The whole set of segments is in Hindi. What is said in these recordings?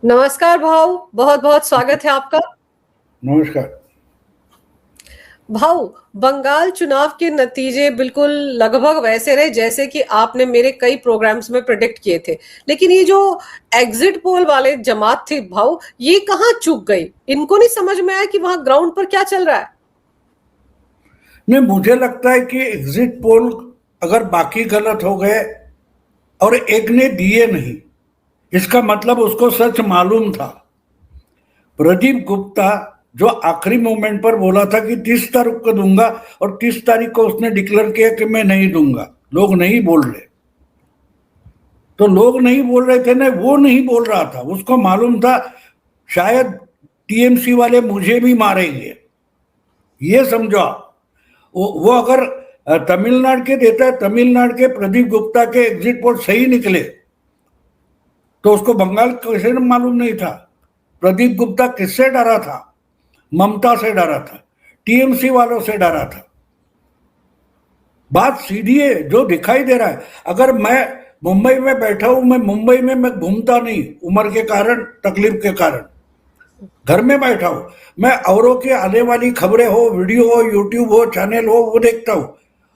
नमस्कार भाऊ, बहुत बहुत स्वागत है आपका। नमस्कार। भाऊ, बंगाल चुनाव के नतीजे बिल्कुल लगभग वैसे रहे जैसे कि आपने मेरे कई प्रोग्राम्स में प्रेडिक्ट किए थे। लेकिन ये जो एग्जिट पोल वाले जमात थी भाऊ, ये कहाँ चूक गई? इनको नहीं समझ में आया कि वहां ग्राउंड पर क्या चल रहा है। नहीं, मुझे लगता है कि एग्जिट पोल अगर बाकी गलत हो गए और एक ने दिए नहीं, इसका मतलब उसको सच मालूम था। प्रदीप गुप्ता जो आखिरी मोमेंट पर बोला था कि 30 तारीख को दूंगा और 30 तारीख को उसने डिक्लेयर किया कि मैं नहीं दूंगा, लोग नहीं बोल रहे। तो लोग नहीं बोल रहे थे ना, वो नहीं बोल रहा था, उसको मालूम था शायद टीएमसी वाले मुझे भी मारेंगे। ये समझो आप। वो अगर तमिलनाडु के देता है, तमिलनाडु के प्रदीप गुप्ता के एग्जिट पोल सही निकले तो उसको बंगाल कैसे मालूम नहीं था। प्रदीप गुप्ता किससे डरा था? ममता से डरा था, टीएमसी वालों से डरा था। बात सीधी है, जो दिखाई दे रहा है। अगर मैं मुंबई में बैठा हूं, मैं मुंबई में मैं घूमता नहीं, उम्र के कारण, तकलीफ के कारण घर में बैठा हूं। मैं औरों की आने वाली खबरें हो, वीडियो हो, यूट्यूब हो, चैनल हो, वो देखता हूं।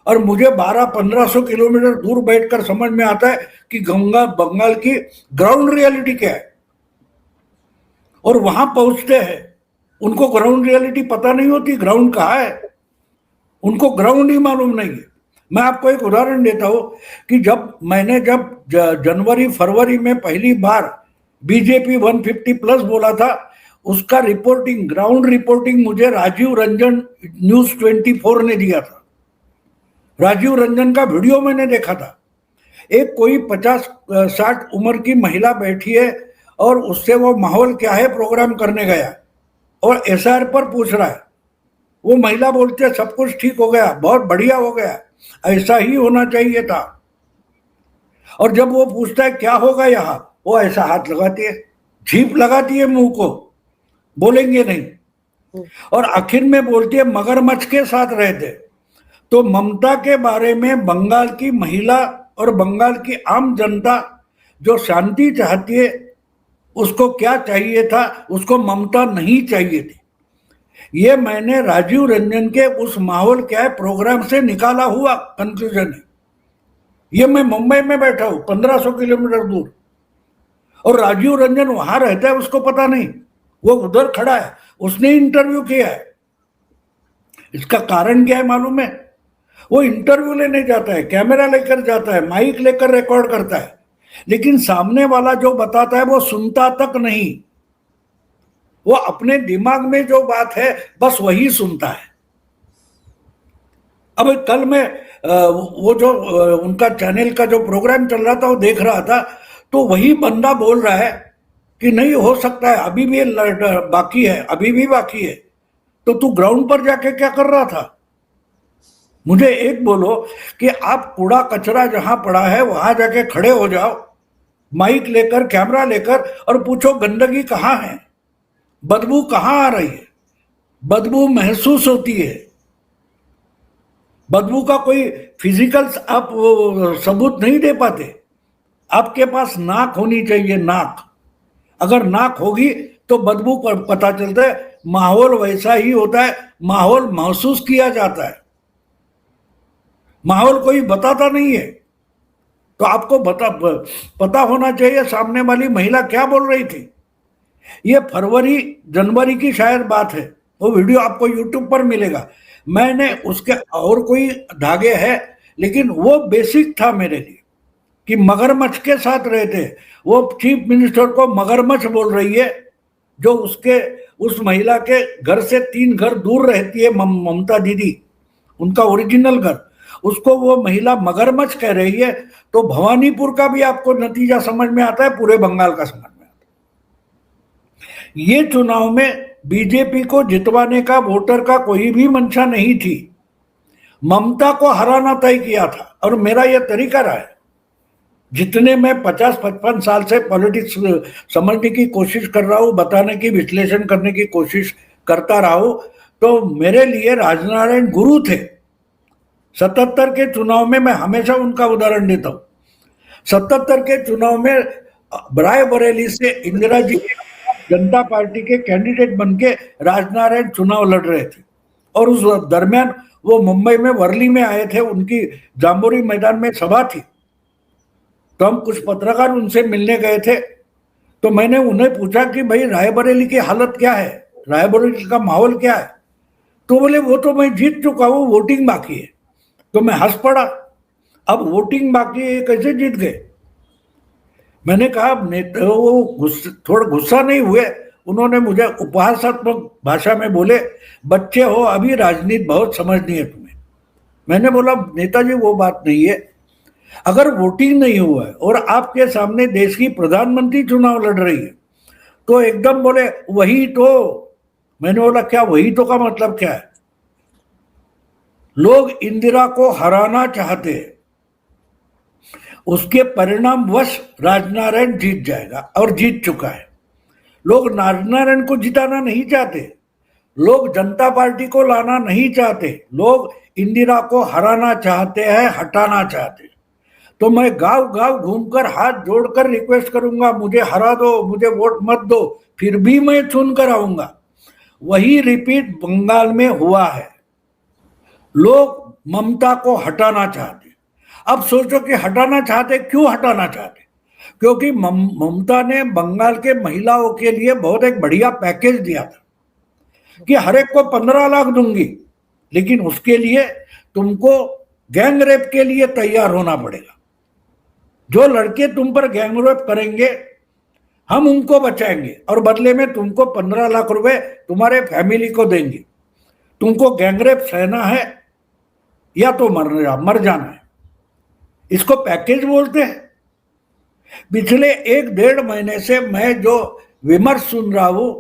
और मुझे 1200-1500 किलोमीटर दूर बैठकर समझ में आता है कि गंगा बंगाल की ग्राउंड रियलिटी क्या है। और वहां पहुंचते हैं, उनको ग्राउंड रियलिटी पता नहीं होती, ग्राउंड कहाँ है, उनको ग्राउंड ही मालूम नहीं है। मैं आपको एक उदाहरण देता हूं कि जब जनवरी फरवरी में पहली बार बीजेपी 150 प्लस बोला था, उसका रिपोर्टिंग, ग्राउंड रिपोर्टिंग मुझे राजीव रंजन न्यूज 24 ने दिया था। राजीव रंजन का वीडियो मैंने देखा था। एक कोई 50-60 उम्र की महिला बैठी है और उससे वो माहौल क्या है प्रोग्राम करने गया और एसआर पर पूछ रहा है। वो महिला बोलती है सब कुछ ठीक हो गया, बहुत बढ़िया हो गया, ऐसा ही होना चाहिए था। और जब वो पूछता है क्या होगा यहाँ, वो ऐसा हाथ लगाती है, जीप लगाती है मुंह को, बोलेंगे नहीं। और आखिर में बोलती है मगरमच्छ के साथ रहते। तो ममता के बारे में बंगाल की महिला और बंगाल की आम जनता जो शांति चाहती है, उसको क्या चाहिए था? उसको ममता नहीं चाहिए थी। ये मैंने राजीव रंजन के उस माहौल क्या है प्रोग्राम से निकाला हुआ कंक्लूजन है। ये मैं मुंबई में बैठा हूं 1500 किलोमीटर दूर, और राजीव रंजन वहां रहता है, उसको पता नहीं, वो उधर खड़ा है, उसने इंटरव्यू किया है। इसका कारण क्या है मालूम है? वो इंटरव्यू लेने जाता है, कैमरा लेकर जाता है, माइक लेकर रिकॉर्ड करता है, लेकिन सामने वाला जो बताता है वो सुनता तक नहीं। वो अपने दिमाग में जो बात है बस वही सुनता है। अब कल मैं वो जो उनका चैनल का जो प्रोग्राम चल रहा था वो देख रहा था, तो वही बंदा बोल रहा है कि नहीं हो सकता है, अभी भी बाकी है, अभी भी बाकी है। तो तू ग्राउंड पर जाके क्या कर रहा था? मुझे एक बोलो कि आप कूड़ा कचरा जहां पड़ा है वहां जाके खड़े हो जाओ, माइक लेकर, कैमरा लेकर, और पूछो गंदगी कहाँ है, बदबू कहाँ आ रही है। बदबू महसूस होती है। बदबू का कोई फिजिकल आप सबूत नहीं दे पाते। आपके पास नाक होनी चाहिए, नाक। अगर नाक होगी तो बदबू पर पता चलता है। माहौल वैसा ही होता है, माहौल महसूस किया जाता है, माहौल कोई बताता नहीं है। तो आपको पता होना चाहिए सामने वाली महिला क्या बोल रही थी। ये फरवरी जनवरी की शायद बात है, वो वीडियो आपको यूट्यूब पर मिलेगा। मैंने उसके और कोई धागे हैं, लेकिन वो बेसिक था मेरे लिए कि मगरमच्छ के साथ रहते। वो चीफ मिनिस्टर को मगरमच्छ बोल रही है, जो उसके उस महिला के घर से 3 घर दूर रहती है, ममता दीदी, उनका ओरिजिनल घर, उसको वो महिला मगरमच्छ कह रही है। तो भवानीपुर का भी आपको नतीजा समझ में आता है, पूरे बंगाल का समझ में आता है। ये चुनाव में बीजेपी को जितवाने का वोटर का कोई भी मंशा नहीं थी। ममता को हराना तय किया था, और मेरा यह तरीका रहा है। जितने मैं 50-55 साल से पॉलिटिक्स समझने की कोशिश कर रहा हूं, बताने की, विश्लेषण करने की कोशिश करता रहा हूं, तो मेरे लिए राजनारायण गुरु थे। 77 के चुनाव में मैं हमेशा उनका उदाहरण देता हूं। 77 के चुनाव में रायबरेली से इंदिरा जी जनता पार्टी के कैंडिडेट बनके राजनारायण चुनाव लड़ रहे थे, और उस दरमियान वो मुंबई में वर्ली में आए थे, उनकी जाम्बोरी मैदान में सभा थी। तो हम कुछ पत्रकार उनसे मिलने गए थे, तो मैंने उन्हें पूछा कि भाई रायबरेली की हालत क्या है, रायबरेली का माहौल क्या है। तो बोले वो तो मैं जीत चुका हूँ, वोटिंग बाकी है। तो मैं हंस पड़ा, अब वोटिंग बाकी है, कैसे जीत गए। मैंने कहा वो थोड़ा गुस्सा नहीं हुए, उन्होंने मुझे उपहासात्मक भाषा में बोले, बच्चे हो अभी, राजनीति बहुत समझनी है तुम्हें। मैंने बोला नेताजी वो बात नहीं है, अगर वोटिंग नहीं हुआ है और आपके सामने देश की प्रधानमंत्री चुनाव लड़ रही है, तो एकदम बोले वही तो। मैंने बोला क्या वही तो का मतलब क्या है। लोग इंदिरा को हराना चाहते हैं, उसके परिणाम वश राजनारायण जीत जाएगा और जीत चुका है। लोग राजनारायण को जिताना नहीं चाहते, लोग जनता पार्टी को लाना नहीं चाहते, लोग इंदिरा को हराना चाहते हैं, हटाना चाहते हैं। तो मैं गांव गांव घूमकर हाथ जोड़कर रिक्वेस्ट करूंगा, मुझे हरा दो, मुझे वोट मत दो, फिर भी मैं चुन कर आऊंगा। वही रिपीट बंगाल में हुआ है। लोग ममता को हटाना चाहते। अब सोचो कि हटाना चाहते, क्यों हटाना चाहते। क्योंकि ममता ने बंगाल के महिलाओं के लिए बहुत एक बढ़िया पैकेज दिया था कि हर एक को 15 लाख दूंगी, लेकिन उसके लिए तुमको गैंग रेप के लिए तैयार होना पड़ेगा। जो लड़के तुम पर गैंग रेप करेंगे हम उनको बचाएंगे, और बदले में तुमको 15 लाख रुपए तुम्हारे फैमिली को देंगे। तुमको गैंग रेप सहना है या तो मर जाना है। इसको पैकेज बोलते हैं। पिछले 1-1.5 महीने से मैं जो विमर्श सुन रहा हूं,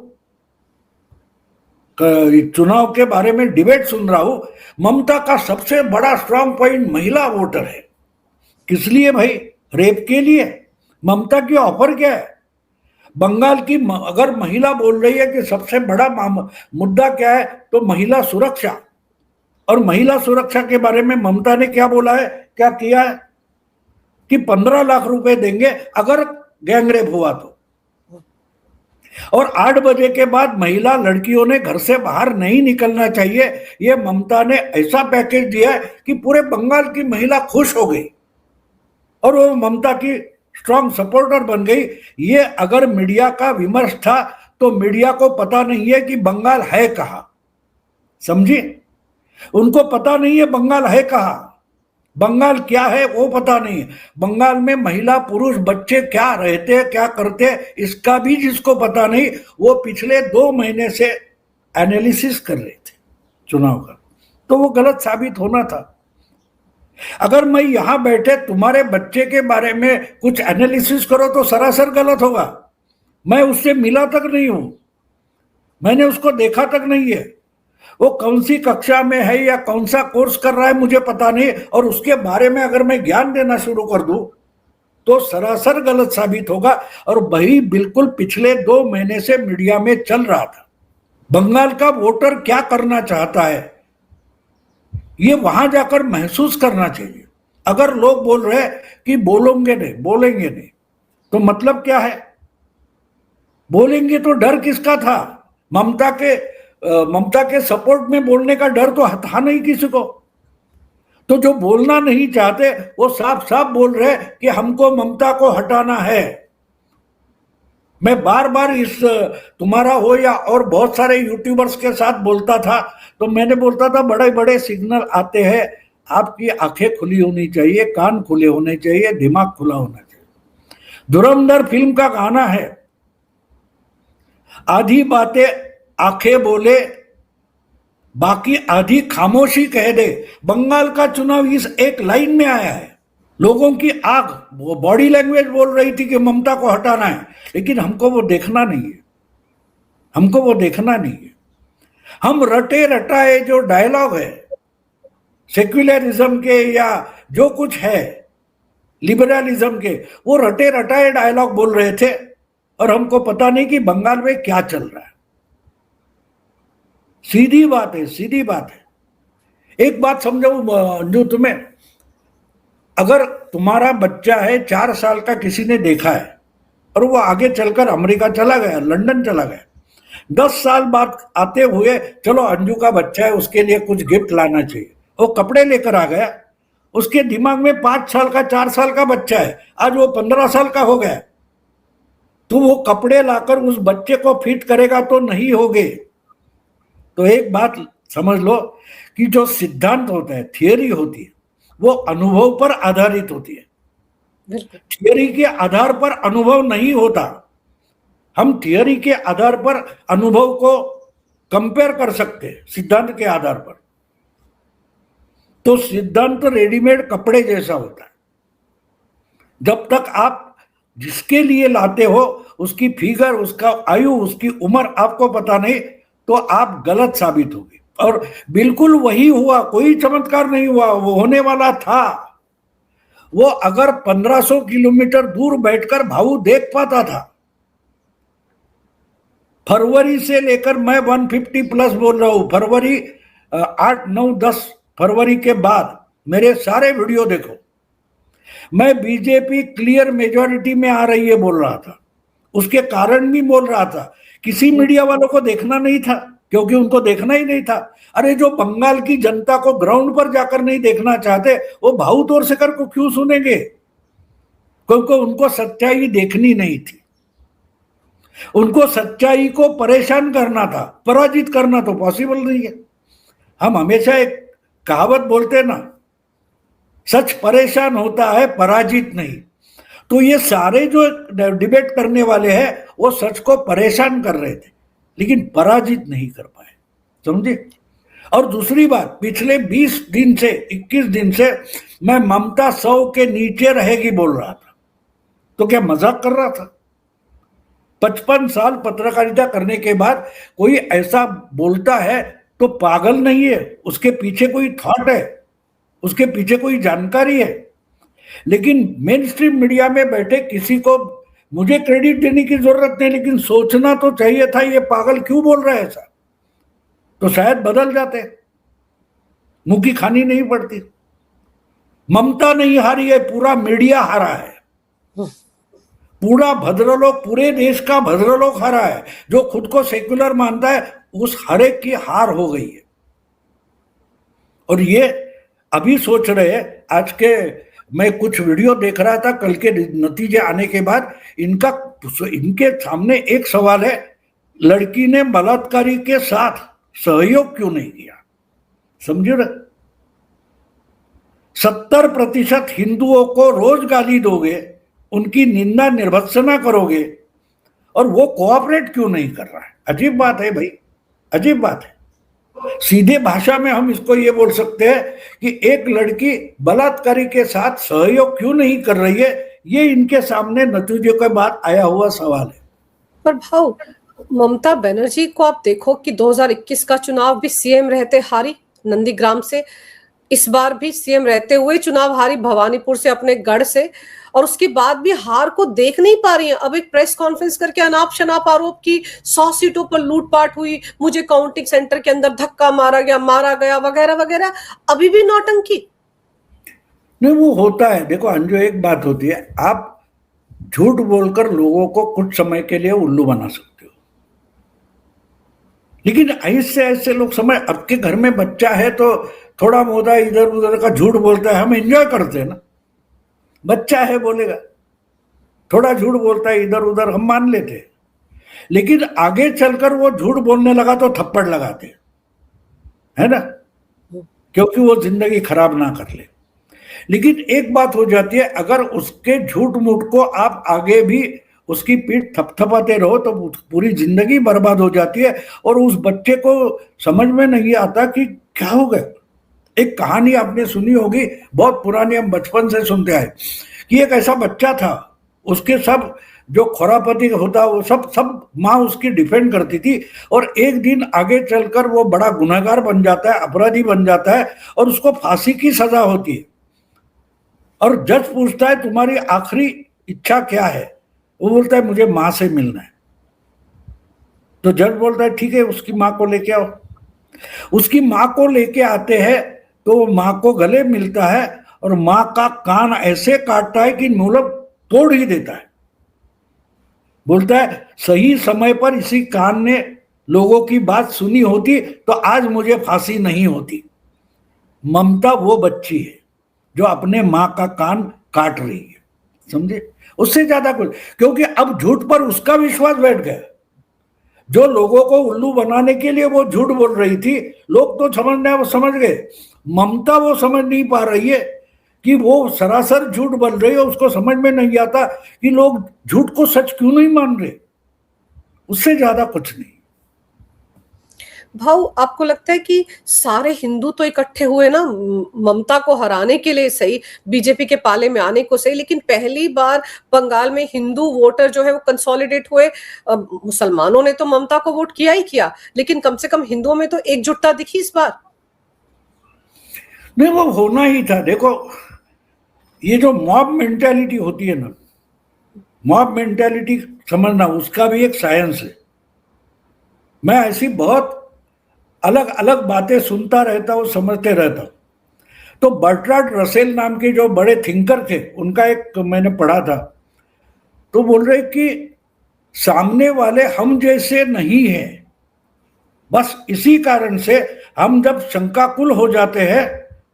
चुनाव के बारे में डिबेट सुन रहा हूं, ममता का सबसे बड़ा स्ट्रांग पॉइंट महिला वोटर है। किस लिए भाई, रेप के लिए। ममता की ऑफर क्या है। बंगाल की अगर महिला बोल रही है कि सबसे बड़ा मुद्दा क्या है, तो महिला सुरक्षा। और महिला सुरक्षा के बारे में ममता ने क्या बोला है, क्या किया है कि 15 लाख रुपए देंगे अगर गैंगरेप हुआ तो। और 8 बजे के बाद महिला लड़कियों ने घर से बाहर नहीं निकलना चाहिए। ये ममता ने ऐसा पैकेज दिया है कि पूरे बंगाल की महिला खुश हो गई और वो ममता की स्ट्रांग सपोर्टर बन गई। ये अगर मीडिया का विमर्श था तो मीडिया को पता नहीं है कि बंगाल है कहां। समझिए, उनको पता नहीं है बंगाल है कहां, बंगाल क्या है वो पता नहीं। बंगाल में महिला पुरुष बच्चे क्या रहते क्या करते इसका भी जिसको पता नहीं, वो पिछले 2 महीने से एनालिसिस कर रहे थे चुनाव का, तो वो गलत साबित होना था। अगर मैं यहां बैठे तुम्हारे बच्चे के बारे में कुछ एनालिसिस करो तो सरासर गलत होगा। मैं उससे मिला तक नहीं हूं, मैंने उसको देखा तक नहीं है, वो कौन सी कक्षा में है या कौन सा कोर्स कर रहा है मुझे पता नहीं, और उसके बारे में अगर मैं ज्ञान देना शुरू कर दूं तो सरासर गलत साबित होगा। और वही बिल्कुल पिछले 2 महीने से मीडिया में चल रहा था। बंगाल का वोटर क्या करना चाहता है ये वहां जाकर महसूस करना चाहिए। अगर लोग बोल रहे हैं कि बोलेंगे नहीं, तो मतलब क्या है। बोलेंगे तो डर किसका था। ममता के सपोर्ट में बोलने का डर तो था नहीं किसी को। तो जो बोलना नहीं चाहते वो साफ साफ बोल रहे कि हमको ममता को हटाना है। मैं बार बार इस तुम्हारा हो या और बहुत सारे यूट्यूबर्स के साथ बोलता था, तो मैंने बोलता था बड़े बड़े सिग्नल आते हैं, आपकी आंखें खुली होनी चाहिए, कान खुले होने चाहिए, दिमाग खुला होना चाहिए। धुरंधर फिल्म का गाना है, आधी बातें आंखें बोले बाकी आधी खामोशी कह दे। बंगाल का चुनाव इस एक लाइन में आया है। लोगों की आंख, वो बॉडी लैंग्वेज बोल रही थी कि ममता को हटाना है, लेकिन हमको वो देखना नहीं है, हमको वो देखना नहीं है। हम रटे रटाए जो डायलॉग है सेक्युलरिज्म के या जो कुछ है लिबरलिज्म के, वो रटे रटाए डायलॉग बोल रहे थे, और हमको पता नहीं कि बंगाल में क्या चल रहा है। सीधी बात है, सीधी बात है। एक बात समझो जो तुम्हें, अगर तुम्हारा बच्चा है 4 साल का, किसी ने देखा है और वो आगे चलकर अमेरिका चला गया, लंदन चला गया। 10 साल बाद आते हुए, चलो अंजू का बच्चा है, उसके लिए कुछ गिफ्ट लाना चाहिए, वो कपड़े लेकर आ गया। उसके दिमाग में 5 साल का 4 साल का बच्चा है, आज वो 15 साल का हो गया। तो वो कपड़े लाकर उस बच्चे को फिट करेगा तो नहीं होगे। तो एक बात समझ लो कि जो सिद्धांत होता है, थियरी होती है, वो अनुभव पर आधारित होती है। बिल्कुल। थियरी के आधार पर अनुभव नहीं होता। हम थियरी के आधार पर अनुभव को कंपेयर कर सकते हैं सिद्धांत के आधार पर। तो सिद्धांत रेडीमेड कपड़े जैसा होता है। जब तक आप जिसके लिए लाते हो उसकी फिगर, उसका आयु, उसकी उम्र आपको पता नहीं, तो आप गलत साबित होगे। और बिल्कुल वही हुआ, कोई चमत्कार नहीं हुआ, वो होने वाला था। वो अगर 1500 किलोमीटर दूर बैठकर भाऊ देख पाता था। फरवरी से लेकर, मैं 150 प्लस बोल रहा हूं, फरवरी 8, 9, 10 फरवरी के बाद मेरे सारे वीडियो देखो। मैं बीजेपी क्लियर मेजॉरिटी में आ रही है बोल रहा था, उसके कारण भी बोल रहा था। किसी मीडिया वालों को देखना नहीं था, क्योंकि उनको देखना ही नहीं था। अरे जो बंगाल की जनता को ग्राउंड पर जाकर नहीं देखना चाहते, वो भाऊ तोरसेकर को क्यों सुनेंगे? क्योंकि उनको सच्चाई देखनी नहीं थी। उनको सच्चाई को परेशान करना था, पराजित करना तो पॉसिबल नहीं है। हम हमेशा एक कहावत बोलते हैं ना, सच परेशान होता है, पराजित नहीं। तो ये सारे जो डिबेट करने वाले हैं वो सच को परेशान कर रहे थे, लेकिन पराजित नहीं कर पाए, समझे? और दूसरी बात, पिछले 20 दिन से 21 दिन से मैं ममता 100 के नीचे रहेगी बोल रहा था। तो क्या मजाक कर रहा था? 55 साल पत्रकारिता करने के बाद कोई ऐसा बोलता है तो पागल नहीं है, उसके पीछे कोई थॉट है, उसके पीछे कोई जानकारी है। लेकिन मेन स्ट्रीम मीडिया में बैठे किसी को मुझे क्रेडिट देने की जरूरत नहीं, लेकिन सोचना तो चाहिए था ये पागल क्यों बोल रहा है ऐसा, तो शायद बदल जाते, मुंह की खानी नहीं पड़ती। ममता नहीं हारी है, पूरा मीडिया हारा है। पूरा भद्रलोक, पूरे देश का भद्रलोक हारा है। जो खुद को सेक्युलर मानता है उस हर एक की हार हो गई है। और ये अभी सोच रहे हैं, आज के मैं कुछ वीडियो देख रहा था कल के नतीजे आने के बाद, इनके सामने एक सवाल है, लड़की ने बलात्कारी के साथ सहयोग क्यों नहीं किया? समझो ना, 70% हिंदुओं को रोज गाली दोगे, उनकी निंदा निर्भत्सना करोगे, और वो कोऑपरेट क्यों नहीं कर रहा है? अजीब बात है भाई, अजीब बात है। सीधे भाषा में हम इसको ये बोल सकते हैं कि एक लड़की बलात्कारी के साथ सहयोग क्यों नहीं कर रही है, ये इनके सामने नतीजों के बाद आया हुआ सवाल है। पर भाव, ममता बनर्जी को आप देखो कि 2021 का चुनाव भी सीएम रहते हारी नंदीग्राम से, इस बार भी सीएम रहते हुए चुनाव हारी भवानीपुर से, अपने गढ़ से, और उसके बाद भी हार को देख नहीं पा रही है। अब एक प्रेस कॉन्फ्रेंस करके अनाप शनाप आरोप की 100 सीटों पर लूटपाट हुई, मुझे काउंटिंग सेंटर के अंदर धक्का मारा गया वगैरह वगैरह, अभी भी नौटंकी। नहीं, वो होता है। देखो अंजू, एक बात होती है, आप झूठ बोलकर लोगों को कुछ समय के लिए उल्लू बना सकते हो, लेकिन ऐसे ऐसे लोग समय, आपके घर में बच्चा है तो थोड़ा मोदा इधर उधर का झूठ बोलता है, हम एंजॉय करते हैं ना, बच्चा है बोलेगा, थोड़ा झूठ बोलता है इधर उधर, हम मान लेते हैं। लेकिन आगे चलकर वो झूठ बोलने लगा तो थप्पड़ लगाते है ना, क्योंकि वो जिंदगी खराब ना कर ले। लेकिन एक बात हो जाती है, अगर उसके झूठ मूठ को आप आगे भी उसकी पीठ थपथपाते रहो तो पूरी जिंदगी बर्बाद हो जाती है, और उस बच्चे को समझ में नहीं आता कि क्या हो गया। एक कहानी आपने सुनी होगी, बहुत पुरानी, हम बचपन से सुनते आए, कि एक ऐसा बच्चा था, उसके सब जो खुरापति होता वो सब माँ उसकी डिफेंड करती थी, और एक दिन आगे चलकर वो बड़ा गुनहगार बन जाता है, अपराधी बन जाता है, और उसको फांसी की सजा होती है। और जज पूछता है तुम्हारी आखिरी इच्छा क्या है? वो बोलता है मुझे माँ से मिलना है। तो जज बोलता है ठीक है, उसकी माँ को लेके आओ। उसकी माँ को लेके आते हैं तो वो माँ को गले मिलता है, और माँ का कान ऐसे काटता है कि मतलब तोड़ ही देता है। बोलता है सही समय पर इसी कान ने लोगों की बात सुनी होती तो आज मुझे फांसी नहीं होती। ममता वो बच्ची है जो अपने माँ का कान काट रही है, समझे? उससे ज्यादा कुछ, क्योंकि अब झूठ पर उसका विश्वास बैठ गया। जो लोगों को उल्लू बनाने के लिए वो झूठ बोल रही थी, लोग तो समझ गए। ममता वो समझ नहीं पा रही है कि वो सरासर झूठ बोल रही है। उसको समझ में नहीं आता कि लोग झूठ को सच क्यों नहीं मान रहे। उससे ज्यादा कुछ नहीं। भाऊ, आपको लगता है कि सारे हिंदू तो इकट्ठे हुए ना ममता को हराने के लिए, सही, बीजेपी के पाले में आने को सही, लेकिन पहली बार बंगाल में हिंदू वोटर जो है वो कंसोलिडेट हुए। मुसलमानों ने तो ममता को वोट किया ही किया, लेकिन कम से कम हिंदुओं में तो एकजुटता दिखी इस बार। नहीं, वो होना ही था। देखो, ये जो मॉब मेंटेलिटी होती है ना, मॉब मेंटेलिटी समझना, उसका भी एक साइंस है। मैं ऐसी बहुत अलग अलग बातें सुनता रहता हूँ, समझते रहता हूँ। तो बर्ट्रांड रसेल नाम के जो बड़े थिंकर थे, उनका एक मैंने पढ़ा था, तो बोल रहे कि सामने वाले हम जैसे नहीं हैं, बस इसी कारण से हम जब शंकाकुल हो जाते हैं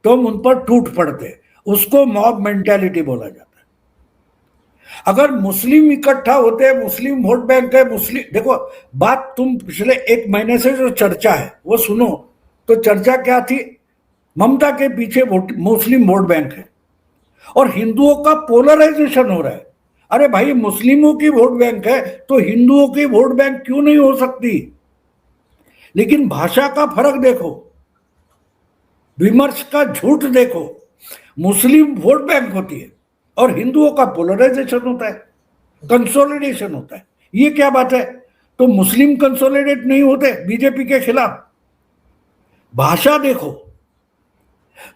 तो हम उन पर टूट पड़ते। उसको मॉब मेंटेलिटी बोला जाता है। अगर मुस्लिम इकट्ठा होते हैं, मुस्लिम वोट बैंक है, मुस्लिम, देखो बात, तुम पिछले एक महीने से जो चर्चा है वो सुनो, तो चर्चा क्या थी? ममता के पीछे मुस्लिम वोट बैंक है और हिंदुओं का पोलराइजेशन हो रहा है। अरे भाई, मुस्लिमों की वोट बैंक है तो हिंदुओं की वोट बैंक क्यों नहीं हो सकती? लेकिन भाषा का फर्क देखो, विमर्श का झूठ देखो। मुस्लिम वोट बैंक होती है और हिंदुओं का पोलराइजेशन होता है, कंसोलिडेशन होता है। ये क्या बात है? तो मुस्लिम कंसोलिडेट नहीं होते बीजेपी के खिलाफ? भाषा देखो।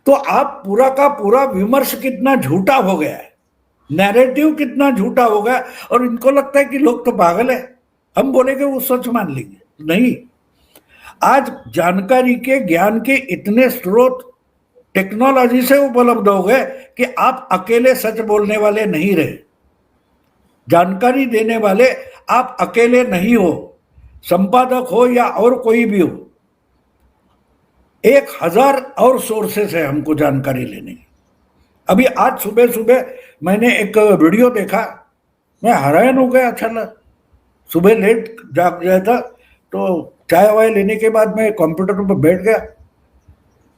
तो आप पूरा का पूरा विमर्श कितना झूठा हो गया है, नैरेटिव कितना झूठा हो गया, और इनको लगता है कि लोग तो पागल है, हम बोलेंगे वो सच मान लेंगे। नहीं, आज जानकारी के, ज्ञान के इतने स्रोत टेक्नोलॉजी से उपलब्ध हो गए कि आप अकेले सच बोलने वाले नहीं रहे। जानकारी देने वाले आप अकेले नहीं हो, संपादक हो या और कोई भी हो, 1000 और सोर्सेस है हमको जानकारी लेने की। अभी आज सुबह सुबह मैंने एक वीडियो देखा, मैं हैरान हो गया। अच्छा लगा, सुबह लेट जाग गया था तो चाय वाय लेने के बाद मैं कंप्यूटर पर बैठ गया।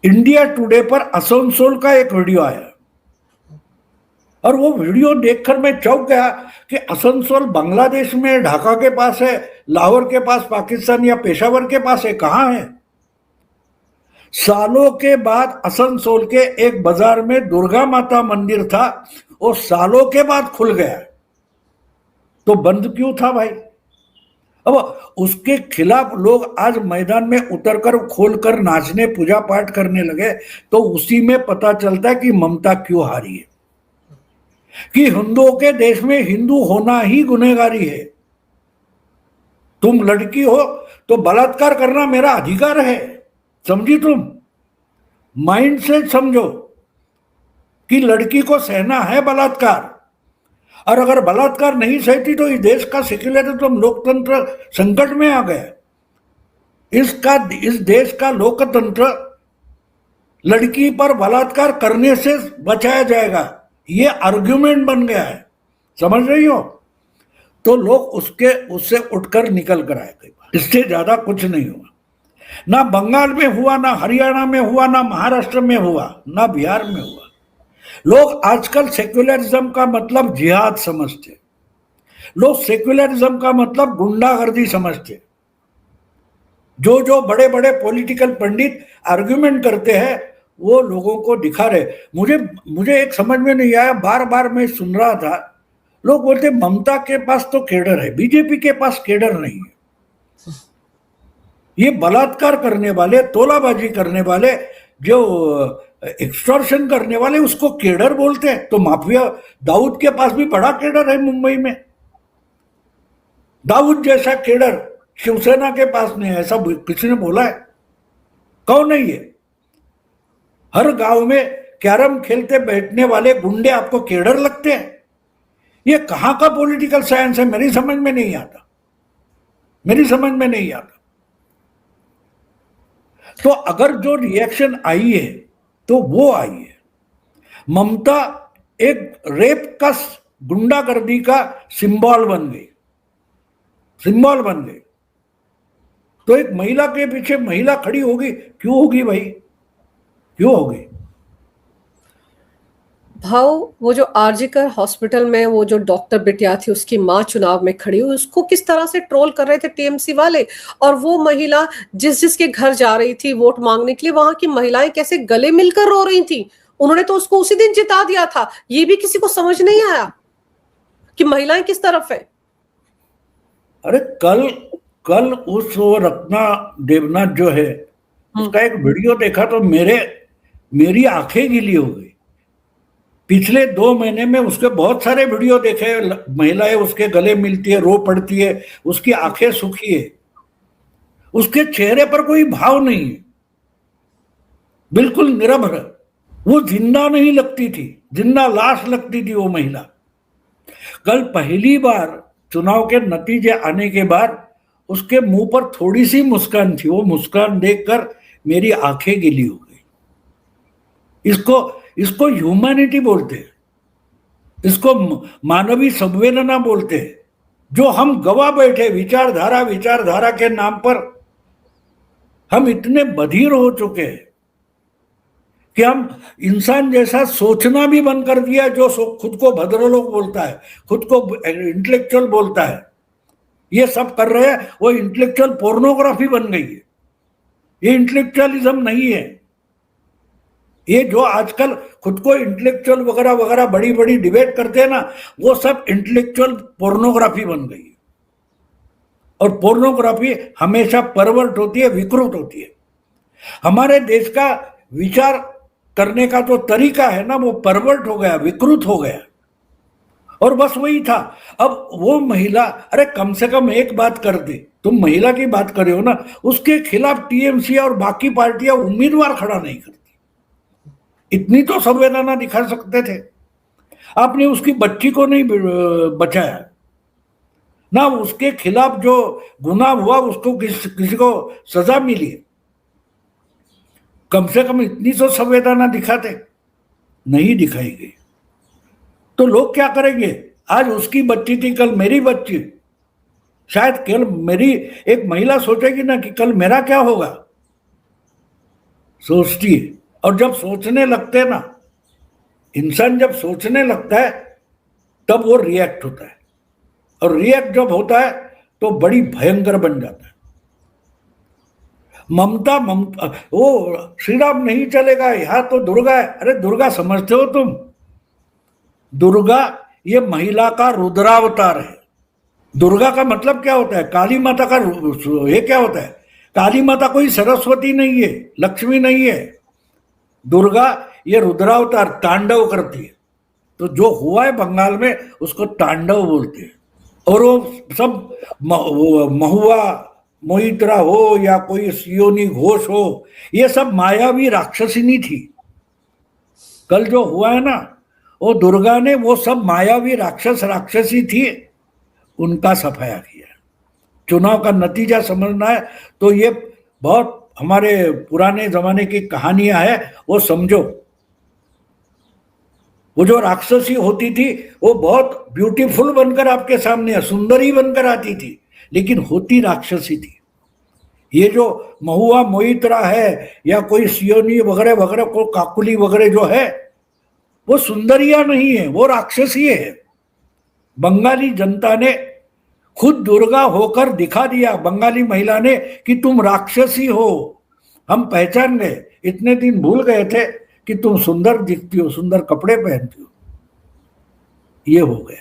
इंडिया टुडे पर आसनसोल का एक वीडियो आया और वो वीडियो देखकर मैं चौंक गया कि आसनसोल बांग्लादेश में, ढाका के पास है, लाहौर के पास पाकिस्तान या पेशावर के पास है, कहाँ है? सालों के बाद आसनसोल के एक बाजार में दुर्गा माता मंदिर था, वो सालों के बाद खुल गया। तो बंद क्यों था भाई? अब उसके खिलाफ लोग आज मैदान में उतरकर, खोलकर नाचने, पूजा पाठ करने लगे। तो उसी में पता चलता है कि ममता क्यों हारी है, कि हिंदुओं के देश में हिंदू होना ही गुनहगारी है। तुम लड़की हो तो बलात्कार करना मेरा अधिकार है, समझी? तुम माइंड से समझो कि लड़की को सहना है बलात्कार, और अगर बलात्कार नहीं सहती तो इस देश का सेक्युलरिज्म, लोकतंत्र संकट में आ गया। इस देश का लोकतंत्र लड़की पर बलात्कार करने से बचाया जाएगा, ये आर्ग्यूमेंट बन गया है, समझ रही हो? तो लोग उससे उठकर निकल कर आए। कई बार इससे ज्यादा कुछ नहीं हुआ। ना बंगाल में हुआ, ना हरियाणा में हुआ, ना महाराष्ट्र में हुआ, ना बिहार में हुआ। लोग आजकल सेक्युलरिज्म का मतलब जिहाद समझते, लोग सेक्युलरिज्म का मतलब गुंडागर्दी समझते। जो जो बड़े बड़े पॉलिटिकल पंडित आर्ग्यूमेंट करते हैं वो लोगों को दिखा रहे। मुझे एक समझ में नहीं आया, बार बार मैं सुन रहा था, लोग बोलते ममता के पास तो केडर है, बीजेपी के पास केडर नहीं है। ये बलात्कार करने वाले, तोलाबाजी करने वाले, जो एक्सटॉर्शन करने वाले, उसको केडर बोलते हैं। तो माफिया दाऊद के पास भी बड़ा केडर है मुंबई में। दाऊद जैसा केडर शिवसेना के पास नहीं है, ऐसा किसी ने बोला है? कौन नहीं है? हर गांव में कैरम खेलते बैठने वाले गुंडे आपको केडर लगते हैं? ये कहां का पॉलिटिकल साइंस है, मेरी समझ में नहीं आता, मेरी समझ में नहीं आता। तो अगर जो रिएक्शन आई है तो वो आई है, ममता एक रेप का, गुंडागर्दी का सिंबल बन गई, सिंबल बन गई। तो एक महिला के पीछे महिला खड़ी होगी, क्यों होगी भाई, क्यों होगी? भाव, वो जो आरजीकर हॉस्पिटल में वो जो डॉक्टर बिटिया थी, उसकी माँ चुनाव में खड़ी हुई, उसको किस तरह से ट्रोल कर रहे थे टीएमसी वाले। और वो महिला जिस जिसके घर जा रही थी वोट मांगने के लिए, वहां की महिलाएं कैसे गले मिलकर रो रही थी। उन्होंने तो उसको उसी दिन जिता दिया था। ये भी किसी को समझ नहीं आया कि महिलाएं किस तरफ है। अरे कल कल उस वो रत्ना देवनाथ जो है, उसका एक वीडियो देखा तो मेरी आंखें गीली हो गई। पिछले 2 महीने में उसके बहुत सारे वीडियो देखे, महिलाएं उसके गले मिलती है, रो पड़ती है, उसकी आंखें सूखी है, उसके चेहरे पर कोई भाव नहीं है, बिल्कुल निरभ्र। वो जिंदा नहीं लगती थी, जिंदा लाश लगती थी वो महिला। कल पहली बार चुनाव के नतीजे आने के बाद उसके मुंह पर थोड़ी सी मुस्कान थी, वो मुस्कान देखकर मेरी आंखें गीली हो गई। इसको इसको ह्यूमैनिटी बोलते हैं, इसको मानवीय संवेदना बोलते हैं, जो हम गवा बैठे विचारधारा के नाम पर। हम इतने बधिर हो चुके हैं कि हम इंसान जैसा सोचना भी बंद कर दिया। जो खुद को भद्रलोक बोलता है, खुद को इंटेलेक्चुअल बोलता है, ये सब कर रहे हैं। वो इंटेलेक्चुअल पोर्नोग्राफी बन गई है, ये इंटेलेक्चुअलिज्म नहीं है। ये जो आजकल खुद को इंटेलेक्चुअल वगैरह वगैरह बड़ी बड़ी डिबेट करते हैं ना, वो सब इंटेलेक्चुअल पोर्नोग्राफी बन गई है। और पोर्नोग्राफी हमेशा परवर्ट होती है, विकृत होती है। हमारे देश का विचार करने का जो तरीका है ना, वो परवर्ट हो गया, विकृत हो गया। और बस वही था। अब वो महिला, अरे कम से कम एक बात कर दे, तुम महिला की बात कर रहे हो ना, उसके खिलाफ टीएमसी और बाकी पार्टियां उम्मीदवार खड़ा नहीं करती। इतनी तो संवेदना दिखा सकते थे। आपने उसकी बच्ची को नहीं बचाया ना, उसके खिलाफ जो गुनाह हुआ उसको किसी को सजा मिली, कम से कम इतनी तो संवेदना दिखाते, नहीं दिखाई गई। तो लोग क्या करेंगे? आज उसकी बच्ची थी, कल मेरी बच्ची, शायद कल मेरी एक महिला सोचेगी ना कि कल मेरा क्या होगा, सोचती है। और जब सोचने लगते हैं ना, इंसान जब सोचने लगता है तब वो रिएक्ट होता है, और रिएक्ट जब होता है तो बड़ी भयंकर बन जाता है। ममता वो श्री राम नहीं चलेगा, यहां तो दुर्गा है। अरे दुर्गा समझते हो तुम? दुर्गा ये महिला का रुद्रावतार है। दुर्गा का मतलब क्या होता है? काली माता का ये क्या होता है? काली माता कोई सरस्वती नहीं है, लक्ष्मी नहीं है। दुर्गा ये रुद्रावतार, तांडव करती है। तो जो हुआ है बंगाल में उसको तांडव बोलते हैं। और वो सब महुआ मोहित्रा हो या कोई सियोनी घोष हो, ये सब मायावी राक्षसिनी थी। कल जो हुआ है ना, वो दुर्गा ने वो सब मायावी राक्षसी थी, उनका सफाया किया। चुनाव का नतीजा समझना है तो ये बहुत हमारे पुराने जमाने की कहानियां है, वो समझो। वो जो राक्षसी होती थी वो बहुत ब्यूटीफुल बनकर आपके सामने, सुंदरी बनकर आती थी, लेकिन होती राक्षसी थी। ये जो महुआ मोहित्रा है या कोई सियोनी वगैरह वगैरह को काकुली वगैरह जो है, वो सुंदरिया नहीं है, वो राक्षसी है। बंगाली जनता ने खुद दुर्गा होकर दिखा दिया, बंगाली महिला ने, कि तुम राक्षसी हो, हम पहचान गए। इतने दिन भूल गए थे कि तुम सुंदर दिखती हो, सुंदर कपड़े पहनती हो। ये हो गए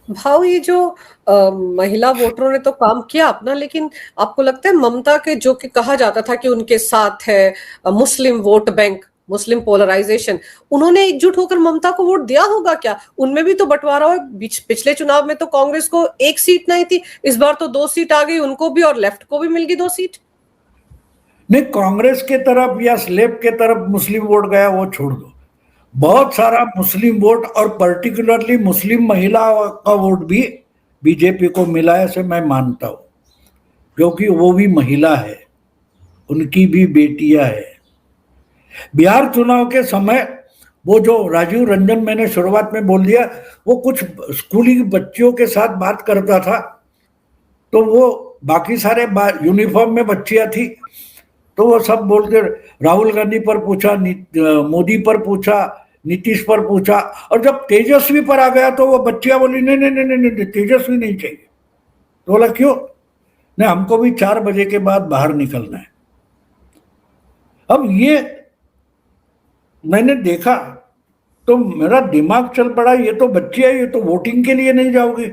भाव। ये जो महिला वोटरों ने तो काम किया अपना, लेकिन आपको लगता है ममता के जो कि कहा जाता था कि उनके साथ है मुस्लिम वोट बैंक, मुस्लिम पोलराइजेशन, उन्होंने एकजुट होकर ममता को वोट दिया होगा क्या? उनमें भी तो बंटवारा हुआ। पिछले चुनाव में तो कांग्रेस को 1 सीट नहीं थी, इस बार तो 2 सीट आ गई उनको भी, और लेफ्ट को भी मिल गई 2 सीट। नहीं, कांग्रेस के तरफ या स्लेब के तरफ मुस्लिम वोट गया वो छोड़ दो। बहुत सारा मुस्लिम वोट और पर्टिकुलरली मुस्लिम महिला का वोट भी बीजेपी को मिला है, ऐसे मैं मानता हूं, क्योंकि वो भी महिला है, उनकी भी बेटियां है। बिहार चुनाव के समय वो जो राजीव रंजन, मैंने शुरुआत में बोल दिया, वो कुछ स्कूली बच्चियों के साथ बात करता था, तो वो बाकी सारे यूनिफॉर्म में बच्चियां थी, तो वो सब बोल के राहुल गांधी पर पूछा, मोदी पर पूछा, नीतीश पर पूछा, और जब तेजस्वी पर आ गया तो वो बच्चियां बोली नहीं नहीं नहीं नहीं, नहीं तेजस्वी नहीं चाहिए। तो बोला क्यों? नहीं, हमको भी 4 बजे के बाद बाहर निकलना है। अब ये मैंने देखा तो मेरा दिमाग चल पड़ा, ये तो बच्ची है, ये तो वोटिंग के लिए नहीं जाओगे,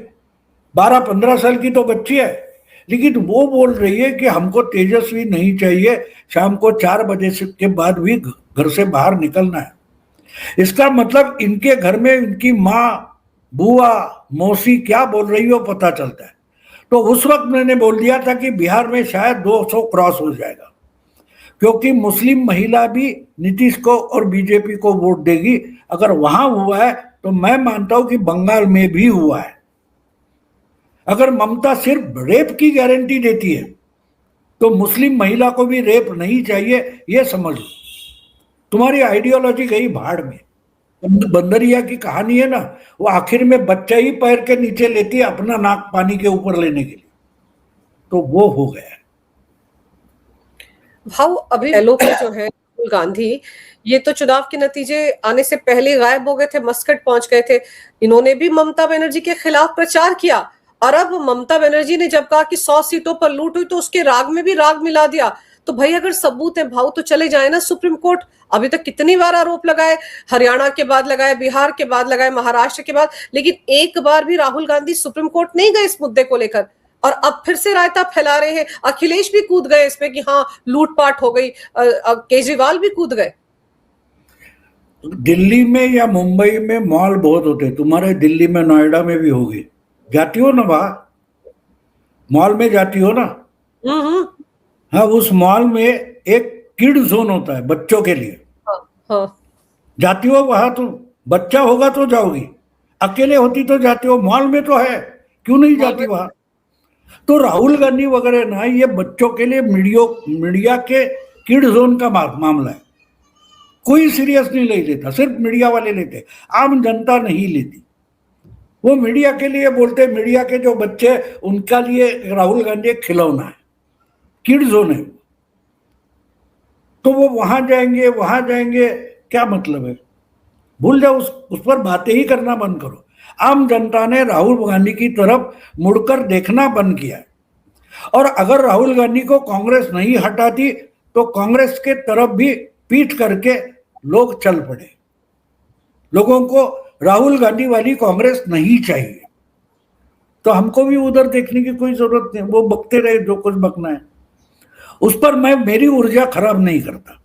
12-15 साल की तो बच्ची है, लेकिन वो बोल रही है कि हमको तेजस्वी नहीं चाहिए, शाम को 4 बजे के बाद भी घर से बाहर निकलना है। इसका मतलब इनके घर में इनकी माँ, बुआ, मौसी क्या बोल रही हो पता चलता है। तो उस वक्त मैंने बोल दिया था कि बिहार में शायद 200 क्रॉस हो जाएगा, क्योंकि मुस्लिम महिला भी नीतीश को और बीजेपी को वोट देगी। अगर वहां हुआ है तो मैं मानता हूं कि बंगाल में भी हुआ है। अगर ममता सिर्फ रेप की गारंटी देती है तो मुस्लिम महिला को भी रेप नहीं चाहिए, ये समझ लो। तुम्हारी आइडियोलॉजी गई भाड़ में। बंदरिया की कहानी है ना, वो आखिर में बच्चा ही पैर के नीचे लेती है अपना नाक पानी के ऊपर लेने के लिए, तो वो हो गया। भाव अभी एलओपी जो है राहुल गांधी, ये तो चुनाव के नतीजे आने से पहले गायब हो गए थे, मस्कट पहुंच गए थे। इन्होंने भी ममता बनर्जी के खिलाफ प्रचार किया, और अब ममता बनर्जी ने जब कहा कि 100 सीटों पर लूट हुई तो उसके राग में भी राग मिला दिया। तो भाई अगर सबूत है भाव तो चले जाए ना सुप्रीम कोर्ट। अभी तक कितनी बार आरोप लगाए, हरियाणा के बाद लगाए, बिहार के बाद लगाए, महाराष्ट्र के बाद, लेकिन एक बार भी राहुल गांधी सुप्रीम कोर्ट नहीं गए इस मुद्दे को लेकर। और अब फिर से रायता फैला रहे हैं। अखिलेश भी कूद गए इसमें कि हाँ लूटपाट हो गई, केजरीवाल भी कूद गए। दिल्ली में या मुंबई में मॉल बहुत होते, तुम्हारे दिल्ली में नोएडा में भी होगी, जाती हो ना वहां, मॉल में जाती हो ना। हाँ, उस मॉल में एक किड जोन होता है बच्चों के लिए। हाँ। जाती हो वहां? तो बच्चा होगा तो जाओगी, अकेले होती तो जाती हो, मॉल में तो है, क्यों नहीं जाती वहां? तो राहुल गांधी वगैरह ना, ये बच्चों के लिए मीडिया के किड जोन का मामला है। कोई सीरियस नहीं ले लेता, सिर्फ मीडिया वाले लेते, आम जनता नहीं लेती। वो मीडिया के लिए बोलते, मीडिया के जो बच्चे उनका लिए राहुल गांधी एक खिलौना है, किड जोन है। तो वो वहां जाएंगे, क्या मतलब है? भूल जाओ, उस पर बातें ही करना बंद करो। आम जनता ने राहुल गांधी की तरफ मुड़कर देखना बंद किया, और अगर राहुल गांधी को कांग्रेस नहीं हटाती तो कांग्रेस के तरफ भी पीठ करके लोग चल पड़े। लोगों को राहुल गांधी वाली कांग्रेस नहीं चाहिए, तो हमको भी उधर देखने की कोई जरूरत नहीं, वो बकते रहे जो कुछ बकना है। उस पर मैं मेरी ऊर्जा खराब नहीं करता।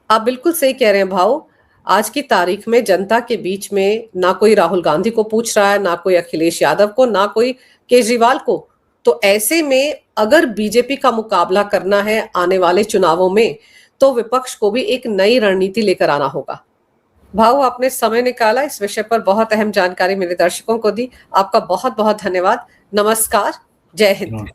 आप बिल्कुल सही कह रहे हैं भाव। आज की तारीख में जनता के बीच में ना कोई राहुल गांधी को पूछ रहा है, ना कोई अखिलेश यादव को, ना कोई केजरीवाल को। तो ऐसे में अगर बीजेपी का मुकाबला करना है आने वाले चुनावों में, तो विपक्ष को भी एक नई रणनीति लेकर आना होगा। भाव, आपने समय निकाला, इस विषय पर बहुत अहम जानकारी मेरे दर्शकों को दी। आपका बहुत बहुत धन्यवाद। नमस्कार, जय हिंद।